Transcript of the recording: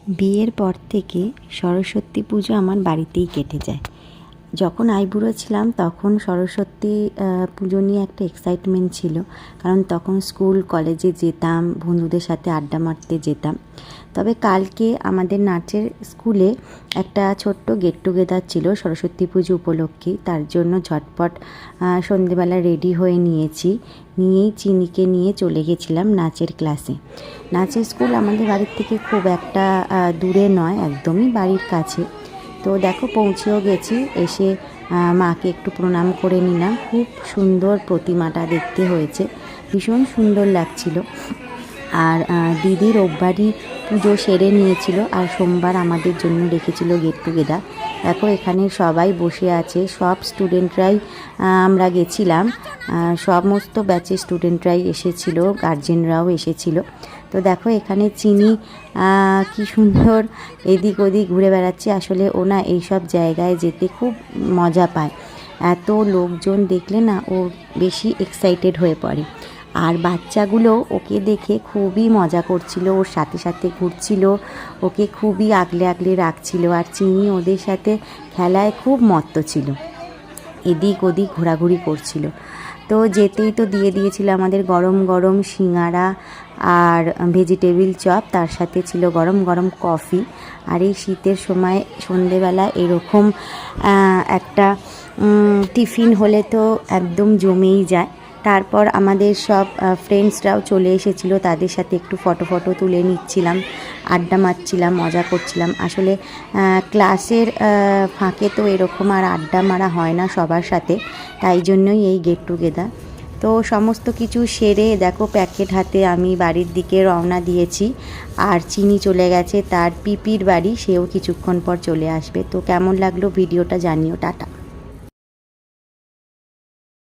বিয়ের পর থেকে সরস্বতী পুজো আমার বাড়িতেই কেটে যায়। যখন আইবুড়ো ছিলাম তখন সরস্বতী পুজো নিয়ে একটা এক্সাইটমেন্ট ছিল, কারণ তখন স্কুল কলেজে যেতাম, বন্ধুদের সাথে আড্ডা মারতে যেতাম। তবে কালকে আমাদের নাচের স্কুলে একটা ছোট্ট গেট টুগেদার ছিল সরস্বতী পুজো উপলক্ষে। তার জন্য ঝটপট সন্ধেবেলা রেডি হয়ে নিয়েই চিনিকে নিয়ে চলে গেছিলাম নাচের ক্লাসে। নাচের স্কুল আমাদের বাড়ির থেকে খুব একটা দূরে নয়, একদমই বাড়ির কাছে। তো দেখো পৌঁছেও গেছি, এসে মাকে একটু প্রণাম করে নিলাম। খুব সুন্দর প্রতিমাটা দেখতে হয়েছে, ভীষণ সুন্দর লাগছিল। আর দিদি রোববারই পুজো সেরে নিয়েছিল, আর সোমবার আমাদের জন্য রেখেছিল গেট টুগেদার। দেখো এখানে সবাই বসে আছে, সব স্টুডেন্টরাই আমরা গেছিলাম, সমস্ত ব্যাচের স্টুডেন্টরাই এসেছিল, গার্জেনরাও এসেছিল। তো দেখো এখানে চিনি কি সুন্দর এদিক ওদিক ঘুরে বেড়াচ্ছে। আসলে ও না এইসব জায়গায় যেতে খুব মজা পায়, এত লোকজন দেখলে না ও বেশি এক্সাইটেড হয়ে পড়ে। আর বাচ্চাগুলো ওকে দেখে খুবই মজা করছিল, ওর সাথে সাথে ঘুরছিল, ওকে খুবই আগলে আগলে রাখছিল। আর চিনি ওদের সাথে খেলায় খুব মত্ত ছিল, এদিক ওদিক ঘোরাঘুরি করছিল। তো যেতেই তো দিয়ে দিয়েছিল আমাদের গরম গরম সিঙ্গারা আর ভেজিটেবিল চপ, তার সাথে ছিল গরম গরম কফি। আর এই শীতের সময় সন্ধেবেলা এরকম একটা টিফিন হলে তো একদম জমেই যায়। তারপর আমাদের সব ফ্রেন্ডসরাও চলে এসেছিলো, তাদের সাথে একটু ফটো তুলে নিচ্ছিলাম, আড্ডা মারছিলাম, মজা করছিলাম। আসলে ক্লাসের ফাঁকে তো এরকম আর আড্ডা মারা হয় না সবার সাথে, তাই জন্যই এই গেট টুগেদার। তো সমস্ত কিছু সেরে দেখো প্যাকেট হাতে আমি বাড়ির দিকে রওনা দিয়েছি। আর চিনি চলে গেছে তার পিপির বাড়ি, সেও কিছুক্ষণ পর চলে আসবে। তো কেমন লাগলো ভিডিওটা জানিও, টাটা।